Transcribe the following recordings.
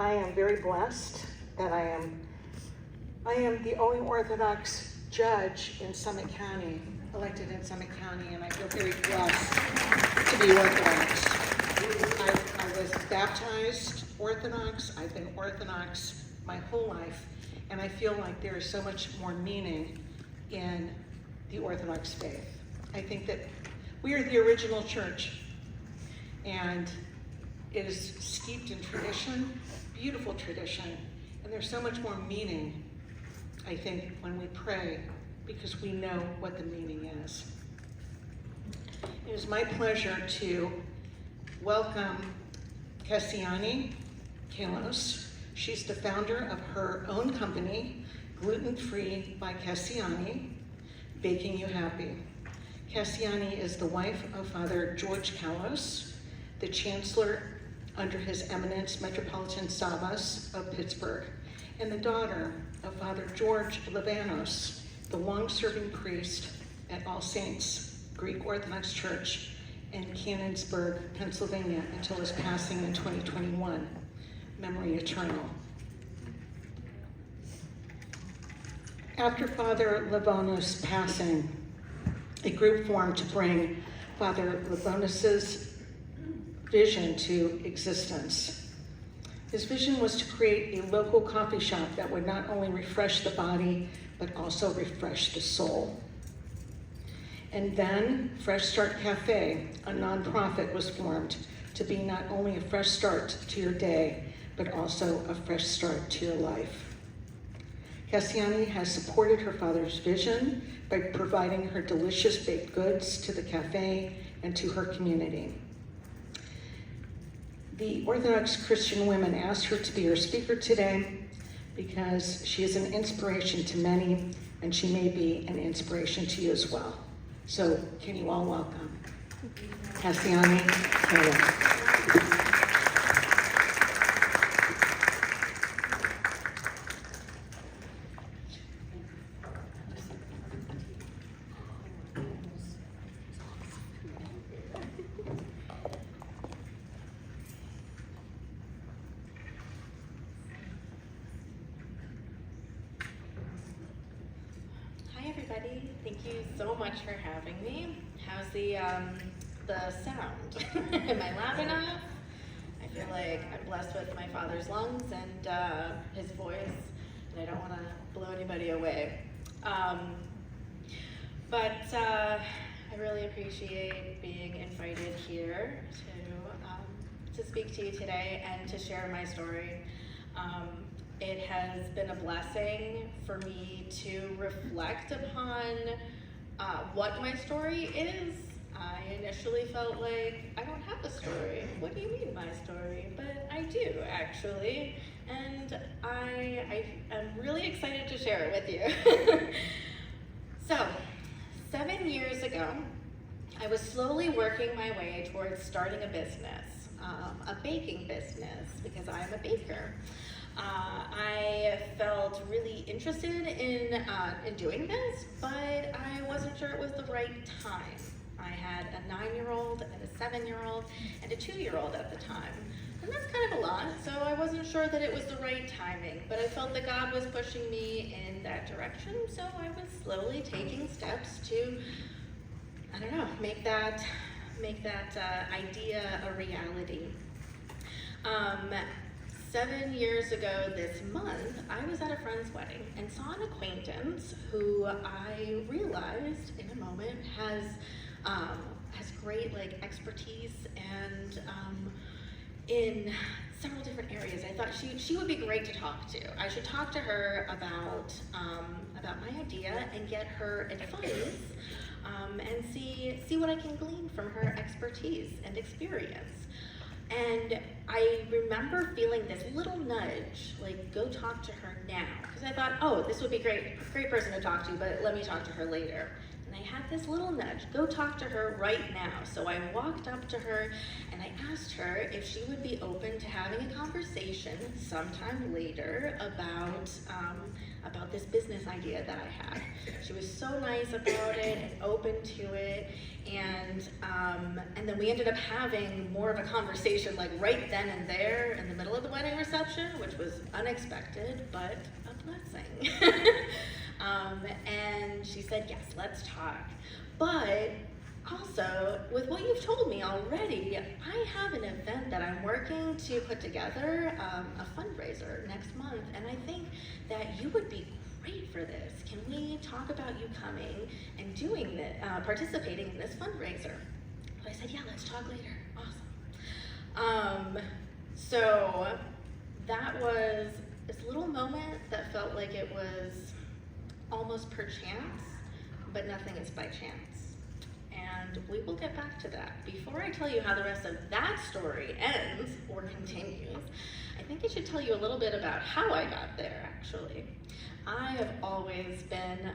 I am very blessed that I am the only Orthodox judge in Summit County, elected in Summit County, and I feel very blessed to be Orthodox. I was baptized Orthodox. I've been Orthodox my whole life, and I feel like there is so much more meaning in the Orthodox faith. I think that we are the original church, and it is steeped in tradition, beautiful tradition, and there's so much more meaning, I think, when we pray, because we know what the meaning is. It is my pleasure to welcome Kassiani, Callos. She's the founder of her own company, Gluten Free by Kassiani, Baking You Happy. Kassiani is the wife of Father George Callos, the Chancellor under His Eminence Metropolitan Savas of Pittsburgh, and the daughter of Father George Livanos, the long-serving priest at All Saints Greek Orthodox Church in Canonsburg, Pennsylvania, until his passing in 2021. Memory eternal. After Father Livanos' passing, a group formed to bring Father Livanos' vision to existence. His vision was to create a local coffee shop that would not only refresh the body, but also refresh the soul. And then Fresh Start Cafe, a nonprofit, was formed to be not only a fresh start to your day, but also a fresh start to your life. Kassiani has supported her father's vision by providing her delicious baked goods to the cafe and to her community. The Orthodox Christian women asked her to be our speaker today because she is an inspiration to many, and she may be an inspiration to you as well. So can you all welcome Kassiani, Callos. Thank you so much for having me. How's the sound? Am I loud enough? I feel like I'm blessed with my father's lungs and his voice, and I don't want to blow anybody away. But I really appreciate being invited here to speak to you today and to share my story. It has been a blessing for me to reflect upon what my story is. I initially felt like, I don't have a story. What do you mean my story? But I do, actually. And I am really excited to share it with you. So, 7 years ago, I was slowly working my way towards starting a business, a baking business, because I'm a baker. I felt really interested in doing this, but I wasn't sure it was the right time. I had a 9-year-old and a 7-year-old and a 2-year-old at the time. And that's kind of a lot, so I wasn't sure that it was the right timing, but I felt that God was pushing me in that direction, so I was slowly taking steps to, I don't know, make that idea a reality. 7 years ago this month, I was at a friend's wedding and saw an acquaintance who I realized in a moment has great expertise and in several different areas. I thought she would be great to talk to. I should talk to her about my idea and get her advice and see what I can glean from her expertise and experience. And I remember feeling this little nudge, go talk to her now. Because I thought, oh, this would be great person to talk to, but let me talk to her later. And I had this little nudge, go talk to her right now. So I walked up to her and I asked her if she would be open to having a conversation sometime later about about this business idea that I had. She was so nice about it and open to it, and then we ended up having more of a conversation like right then and there in the middle of the wedding reception, which was unexpected, but a blessing. And she said, yes, let's talk. But also, with what you've told me already, I have an event that I'm working to put together, a fundraiser next month, and I think that you would be great for this. Can we talk about you coming and doing this, participating in this fundraiser? I said, yeah, let's talk later. Awesome. So that was this little moment that felt like it was almost per chance, but nothing is by chance. And we will get back to that. Before I tell you how the rest of that story ends or continues, I think I should tell you a little bit about how I got there, actually. I have always been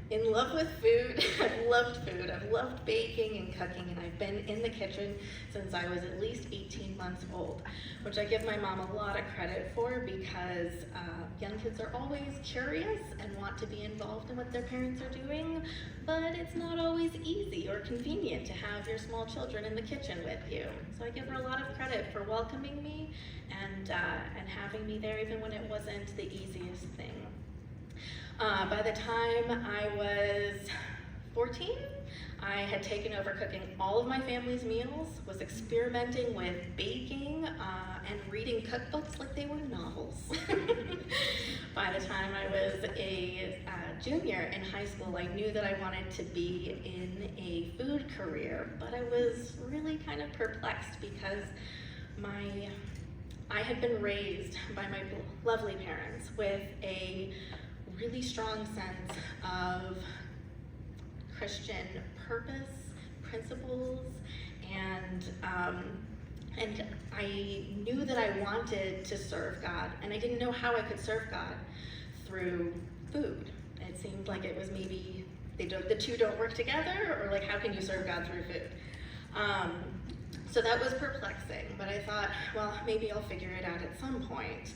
in love with food. I've loved food. I've loved baking and cooking, and I've been in the kitchen since I was at least 18 months old, which I give my mom a lot of credit for, because young kids are always curious and want to be involved in what their parents are doing, but it's not always easy or convenient to have your small children in the kitchen with you. So I give her a lot of credit for welcoming me and having me there even when it wasn't the easiest thing. By the time I was 14, I had taken over cooking all of my family's meals, was experimenting with baking and reading cookbooks like they were novels. By the time I was a junior in high school, I knew that I wanted to be in a food career, but I was really kind of perplexed because I had been raised by my lovely parents with a really strong sense of Christian purpose, principles, and I knew that I wanted to serve God, and I didn't know how I could serve God through food. It seemed like it was maybe the two don't work together, or like how can you serve God through food? So that was perplexing, but I thought, well, maybe I'll figure it out at some point.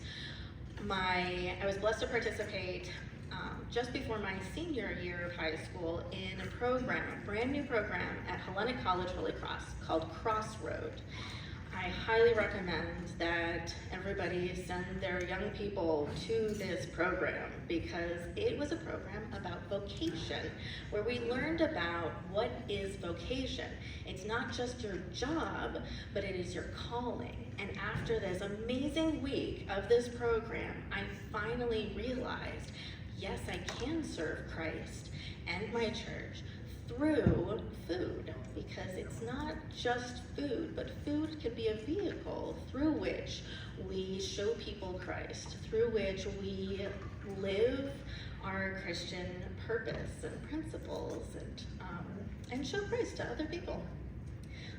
I was blessed to participate just before my senior year of high school in a brand new program at Hellenic College Holy Cross called Crossroad. I highly recommend that everybody send their young people to this program, because it was a program about vocation, where we learned about what is vocation. It's not just your job, but it is your calling. And after this amazing week of this program, I finally realized, yes, I can serve Christ and my church through food, because it's not just food, but food could be a vehicle through which we show people Christ, through which we live our Christian purpose and principles, and show Christ to other people.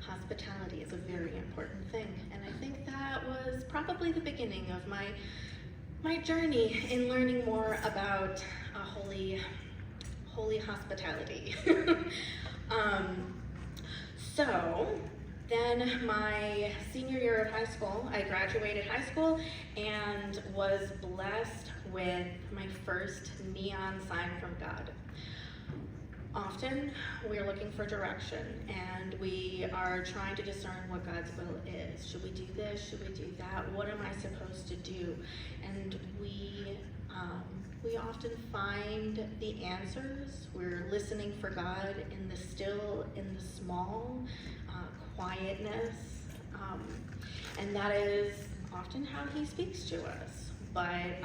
Hospitality is a very important thing, and I think that was probably the beginning of my journey in learning more about holy hospitality. So then my senior year of high school, I graduated high school and was blessed with my first neon sign from God. Often we're looking for direction, and we are trying to discern what God's will is. Should we do this? Should we do that? What am I supposed to do? And we often find the answers. We're listening for God in the still, in the small, quietness, and that is often how He speaks to us. But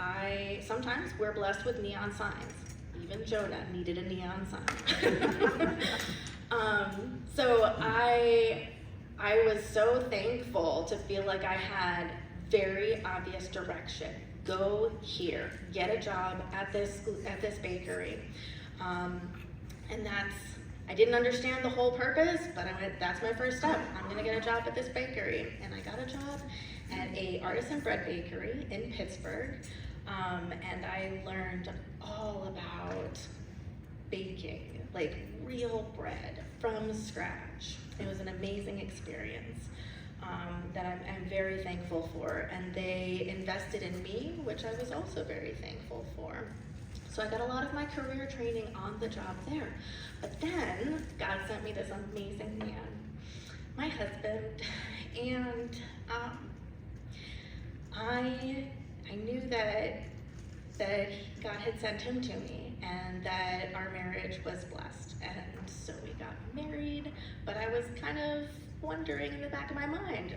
sometimes we're blessed with neon signs. Even Jonah needed a neon sign. So I was so thankful to feel like I had very obvious direction. Go here, get a job at this bakery. And I didn't understand the whole purpose, but I went, that's my first step. I'm gonna get a job at this bakery. And I got a job at a artisan bread bakery in Pittsburgh. And I learned all about baking, like real bread from scratch. It was an amazing experience. that I'm very thankful for, and they invested in me, which I was also very thankful for. So I got a lot of my career training on the job there. But then God sent me this amazing man, my husband, and I knew that God had sent him to me and that our marriage was blessed. And so we got married, but I was kind of wondering in the back of my mind,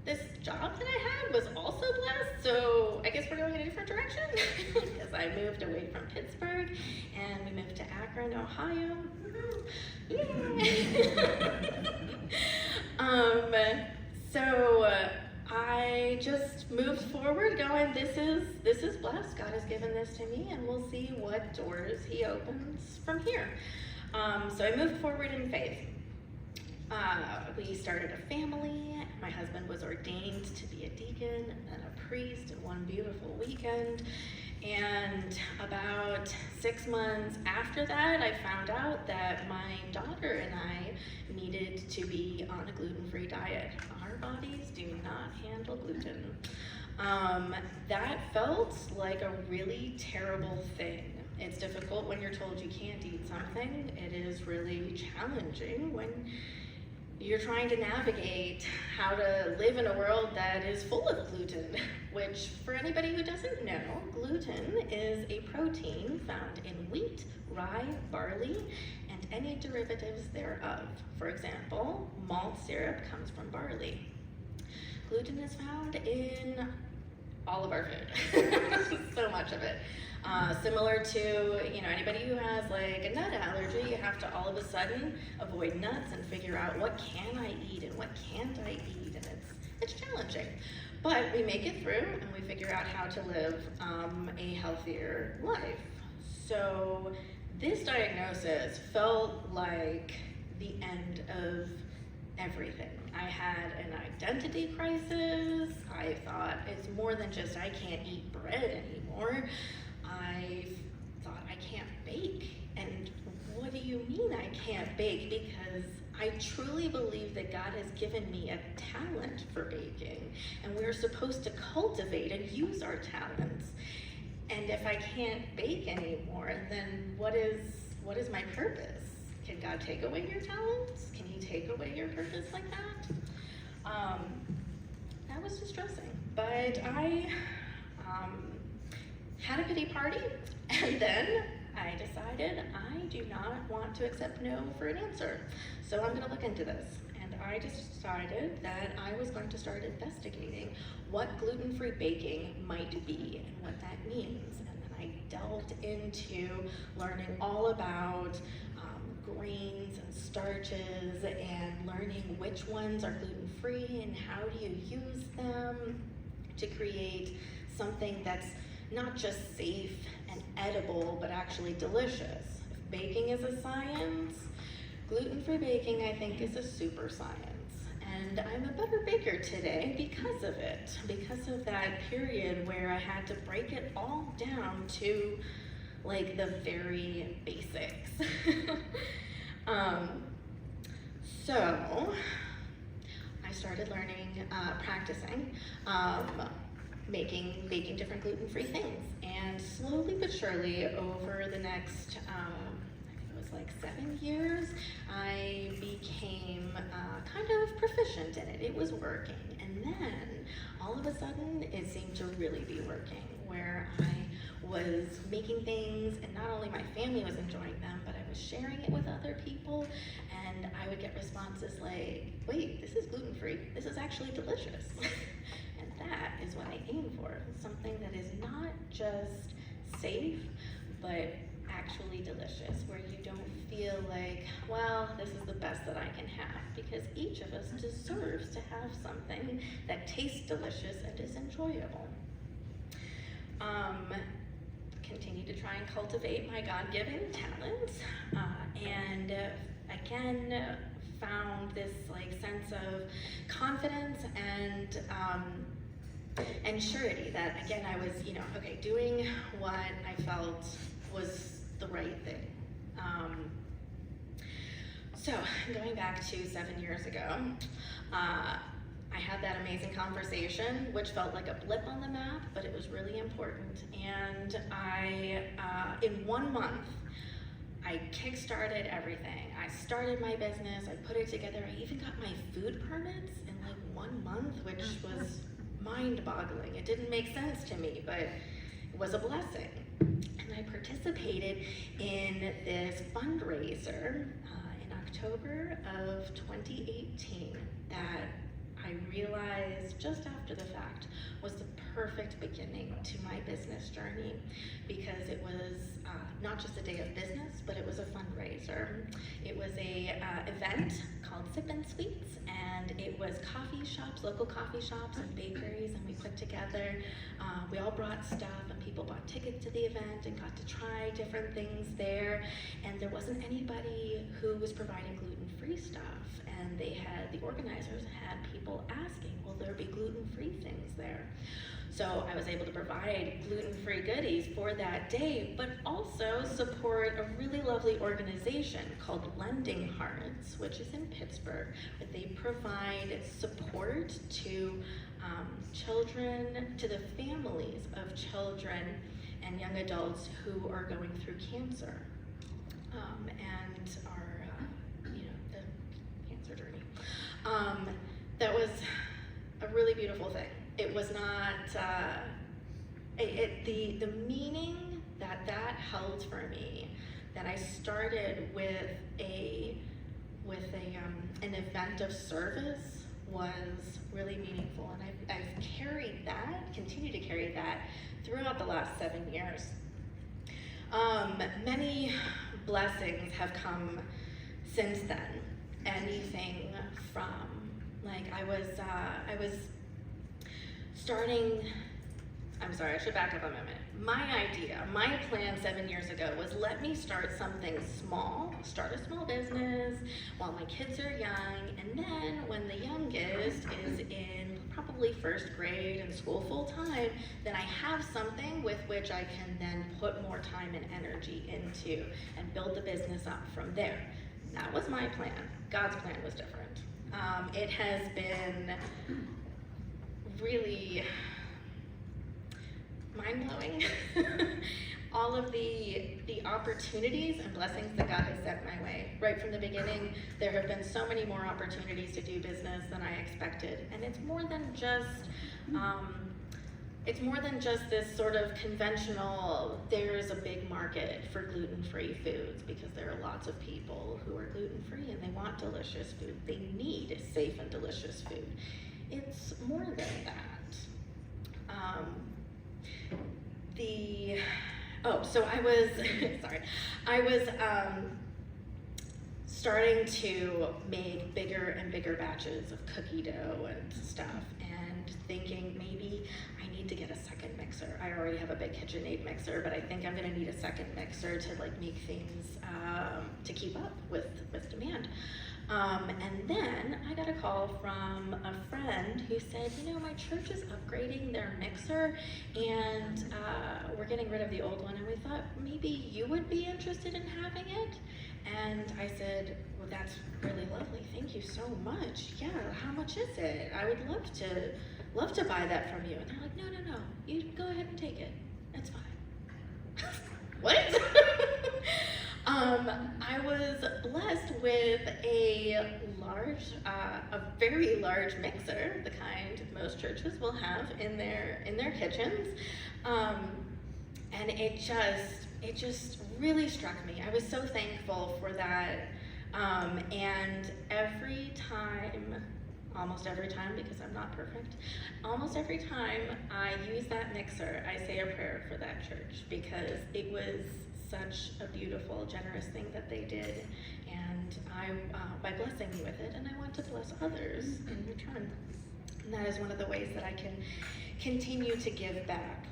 this job that I had was also blessed, so I guess we're going in a different direction. Because I moved away from Pittsburgh and we moved to Akron, Ohio. So I just moved forward going, this is blessed. God has given this to me, and we'll see what doors he opens from here. So I moved forward in faith. We started a family. My husband was ordained to be a deacon and then a priest in one beautiful weekend. And about 6 months after that, I found out that my daughter and I needed to be on a gluten-free diet. Our bodies do not handle gluten. That felt like a really terrible thing. It's difficult when you're told you can't eat something. It is really challenging when you're trying to navigate how to live in a world that is full of gluten, which for anybody who doesn't know, gluten is a protein found in wheat, rye, barley, and any derivatives thereof. For example, malt syrup comes from barley. Gluten is found in all of our food, so much of it. Similar to, anybody who has like a nut allergy, you have to all of a sudden avoid nuts and figure out what can I eat and what can't I eat, and it's challenging. But we make it through and we figure out how to live a healthier life. So this diagnosis felt like the end of everything. I had an identity crisis. I thought it's more than just I can't eat bread anymore. I thought I can't bake. And what do you mean I can't bake? Because I truly believe that God has given me a talent for baking, and we're supposed to cultivate and use our talents. And if I can't bake anymore, then what is my purpose? Can God take away your talents? Can he take away your purpose like that? That was distressing. But I had a pity party, and then I decided I do not want to accept no for an answer. So I'm gonna look into this. And I decided that I was going to start investigating what gluten-free baking might be and what that means. And then I delved into learning all about grains and starches and learning which ones are gluten-free and how do you use them to create something that's not just safe and edible, but actually delicious. If baking is a science, gluten-free baking, I think, is a super science. And I'm a better baker today because of it, because of that period where I had to break it all down to like the very basics. So I started learning, practicing, baking different gluten-free things. And slowly but surely over the next, I think it was like 7 years, I became kind of proficient in it. It was working. And then all of a sudden it seemed to really be working, where I was making things and not only my family was enjoying them, but I was sharing it with other people, and I would get responses like, wait, this is gluten-free. This is actually delicious. And that is what I aim for, something that is not just safe, but actually delicious, where you don't feel like, well, this is the best that I can have, because each of us deserves to have something that tastes delicious and is enjoyable. Continue to try and cultivate my God-given talents, and again found this like sense of confidence and surety that again I was doing what I felt was the right thing. So going back to 7 years ago, I had that amazing conversation, which felt like a blip on the map, but it was really important. And in 1 month, I kickstarted everything. I started my business, I put it together, I even got my food permits in like 1 month, which was mind-boggling. It didn't make sense to me, but it was a blessing. And I participated in this fundraiser in October of 2018 that I realized just after the fact was the perfect beginning to my business journey, because it was not just a day of business, but it was a fundraiser. It was a event called Sip and Sweets, and it was coffee shops, local coffee shops and bakeries, and we put together, we all brought stuff, and people bought tickets to the event and got to try different things there, and there wasn't anybody who was providing gluten-free stuff. And the organizers had people asking, will there be gluten-free things there? So I was able to provide gluten-free goodies for that day, but also support a really lovely organization called Lending Hearts, which is in Pittsburgh, but they provide support to children, to the families of children and young adults who are going through cancer and are journey. That was a really beautiful thing. It was not, the meaning that held for me, that I started with an event of service, was really meaningful. And I've carried that, continue to carry that throughout the last 7 years. Many blessings have come since then. Anything from, like, I was starting, I'm sorry, I should back up a moment. My plan 7 years ago was, let me start something small, start a small business while my kids are young, and then when the youngest is in probably first grade and school full time, then I have something with which I can then put more time and energy into and build the business up from there. That was my plan. God's plan was different. It has been really mind-blowing. All of the opportunities and blessings that God has sent my way. Right from the beginning, there have been so many more opportunities to do business than I expected. And it's more than just this sort of conventional, there's a big market for gluten-free foods, because there are lots of people who are gluten-free and they want delicious food. They need safe and delicious food. It's more than that. So I was, sorry, I was starting to make bigger and bigger batches of cookie dough and stuff, and thinking maybe I need to get a second mixer. I already have a big KitchenAid mixer, but I think I'm gonna need a second mixer to like make things, to keep up with demand. And then I got a call from a friend who said, my church is upgrading their mixer, and we're getting rid of the old one, and we thought maybe you would be interested in having it. And I said, well, that's really lovely. Thank you so much. Yeah, how much is it? I would love to buy that from you. And they're like, no, you go ahead and take it. It's fine. What? I was blessed with a very large mixer, the kind most churches will have in their kitchens, and it just really struck me. I was so thankful for that, and almost every time, because I'm not perfect, almost every time I use that mixer, I say a prayer for that church, because it was such a beautiful, generous thing that they did, and by blessing me with it, and I want to bless others in return. And that is one of the ways that I can continue to give back.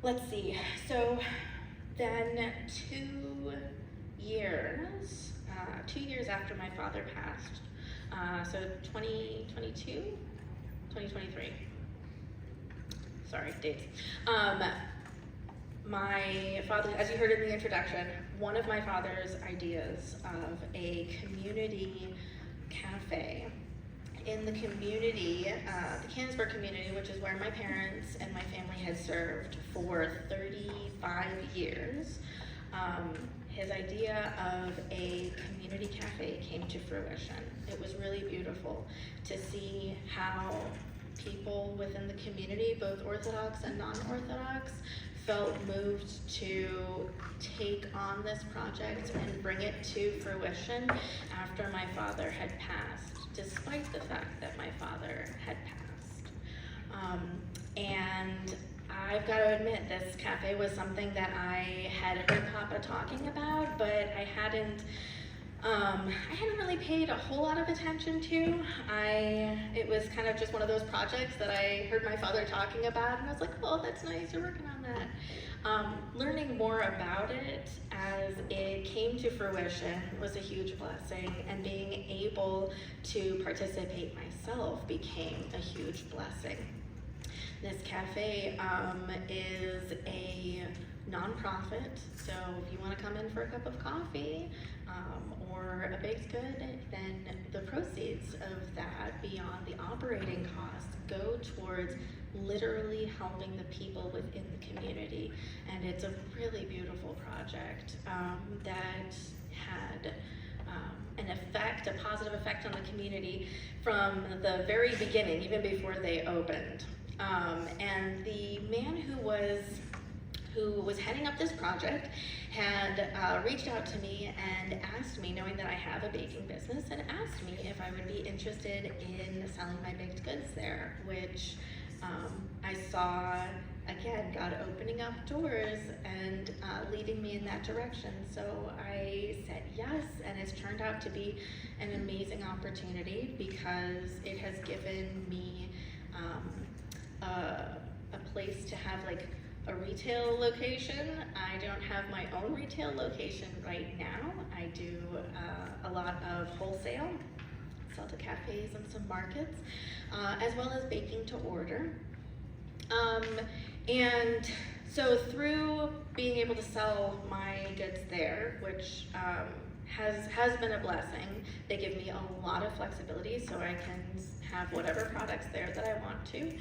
Let's see, so then 2 years after my father passed, so 2023, sorry, dates. My father, as you heard in the introduction, one of my father's ideas of a community cafe in the community, the Canonsburg community, which is where my parents and my family had served for 35 years. His idea of a community cafe came to fruition. It was really beautiful to see how people within the community, both Orthodox and non-Orthodox, felt moved to take on this project and bring it to fruition after my father had passed, despite the fact that my father had passed. And I've got to admit, this cafe was something that I had heard Papa talking about, but I hadn't really paid a whole lot of attention to. It was kind of just one of those projects that I heard my father talking about, and I was like, oh, that's nice, you're working on that. Learning more about it as it came to fruition was a huge blessing, and being able to participate myself became a huge blessing. This cafe is a nonprofit, so if you want to come in for a cup of coffee or a baked good, then the proceeds of that, beyond the operating costs, go towards literally helping the people within the community. And it's a really beautiful project that had an effect, a positive effect on the community from the very beginning, even before they opened. And the man who was heading up this project had reached out to me and asked me, knowing that I have a baking business, and asked me if I would be interested in selling my baked goods there, which I saw, again, God opening up doors and leading me in that direction. So I said yes, and it's turned out to be an amazing opportunity because it has given me a place to have like a retail location. I don't have my own retail location right now. I do a lot of wholesale, sell to cafes and some markets, as well as baking to order. And so through being able to sell my goods there, which has been a blessing, they give me a lot of flexibility so I can have whatever products there that I want to.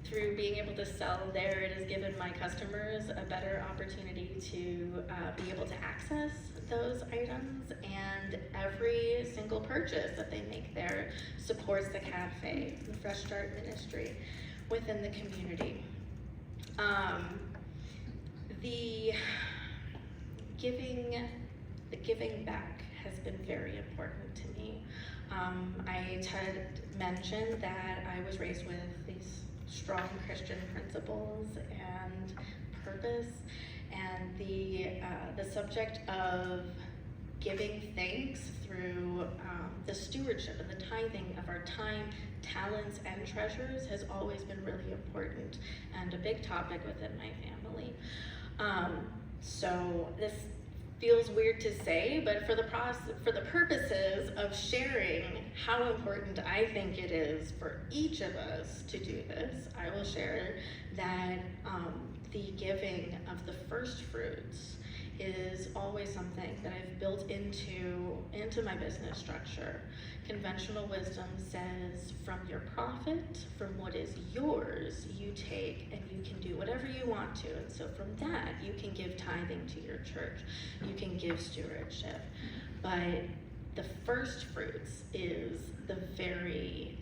Through being able to sell there, it has given my customers a better opportunity to be able to access those items, and every single purchase that they make there supports the cafe, the Fresh Start ministry within the community. The giving back has been very important to me. I had mentioned that I was raised with these strong Christian principles and purpose, and the subject of giving thanks through the stewardship and the tithing of our time, talents, and treasures has always been really important and a big topic within my family. So this feels weird to say, but for the purposes of sharing how important I think it is for each of us to do this, I will share that the giving of the first fruits is always something that I've built into my business structure. Conventional wisdom says, from your profit, from what is yours, you take and you can do whatever you want to. And so from that, you can give tithing to your church. You can give stewardship. But the first fruits is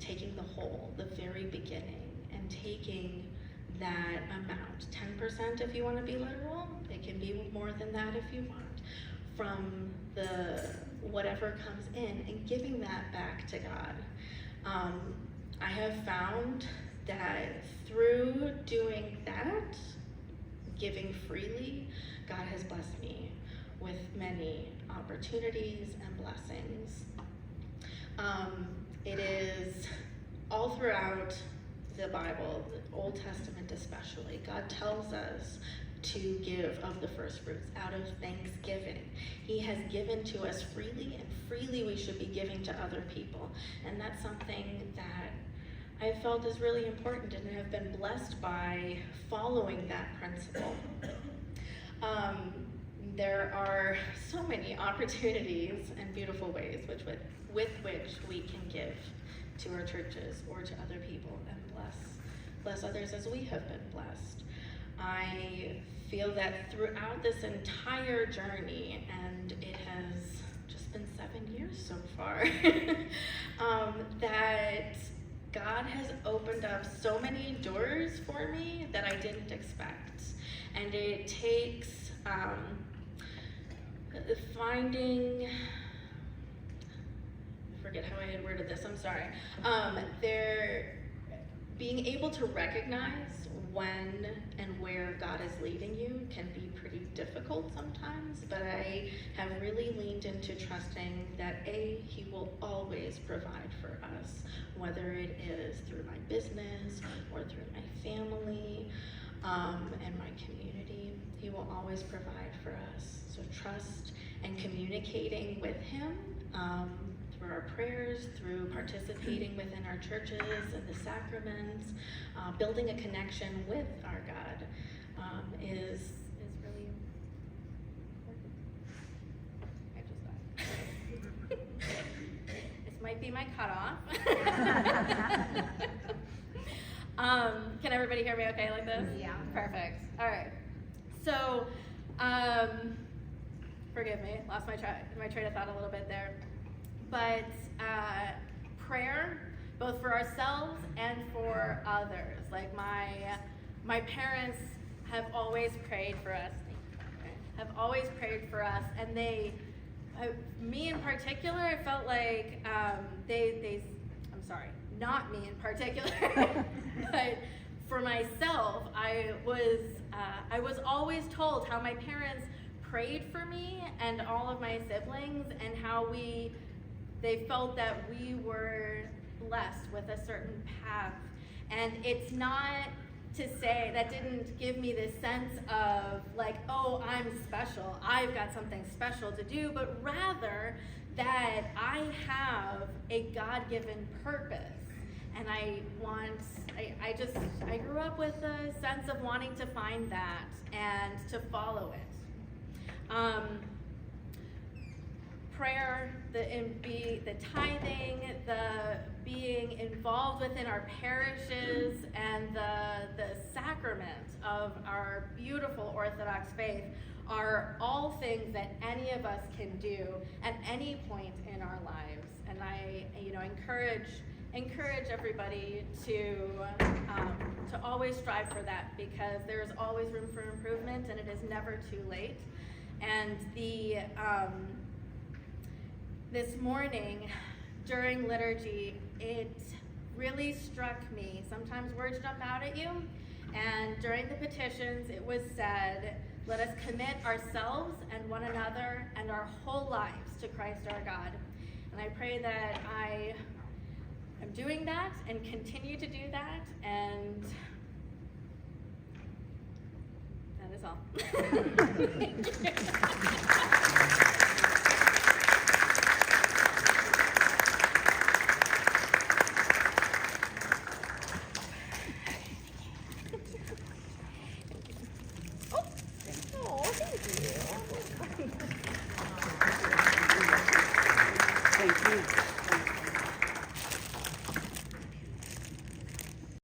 taking the whole, the very beginning, and taking that amount, 10% if you want to be literal, it can be more than that if you want, from the whatever comes in, and giving that back to God. I have found that through doing that, giving freely, God has blessed me with many opportunities and blessings. It is all throughout the Bible, the Old Testament especially, God tells us to give of the first fruits out of thanksgiving. He has given to us freely, and freely we should be giving to other people. And that's something that I felt is really important, and have been blessed by following that principle. there are so many opportunities and beautiful ways with which we can give to our churches or to other people and bless others as we have been blessed. I feel that throughout this entire journey, and it has just been 7 years so far, that God has opened up so many doors for me that I didn't expect. And it takes finding, I forget how I had worded this, I'm sorry. Being able to recognize when and where God is leading you can be pretty difficult sometimes, but I have really leaned into trusting that He will always provide for us, whether it is through my business or through my family and my community. He will always provide for us. So trust and communicating with Him through our prayers, through participating within our churches and the sacraments, building a connection with our God is really important. I just died. This might be my cutoff. Can everybody hear me okay like this? Yeah. Perfect. All right. So, forgive me, lost my train of thought a little bit there. But prayer, both for ourselves and for others. Like my parents have always prayed for us. And me in particular, I felt like I'm sorry, not me in particular, but for myself, I was always told how my parents prayed for me and all of my siblings, and how they felt that we were blessed with a certain path. And it's not to say, that didn't give me this sense of like, oh, I'm special, I've got something special to do, but rather that I have a God-given purpose. And I grew up with a sense of wanting to find that and to follow it. Prayer, the tithing, the being involved within our parishes, and the sacrament of our beautiful Orthodox faith are all things that any of us can do at any point in our lives. And I encourage everybody to always strive for that, because there's always room for improvement and it is never too late. And this morning during liturgy, it really struck me. Sometimes words jump out at you, and during the petitions it was said, let us commit ourselves and one another and our whole lives to Christ our God. And I pray that I am doing that and continue to do that, and that is all. Thank you.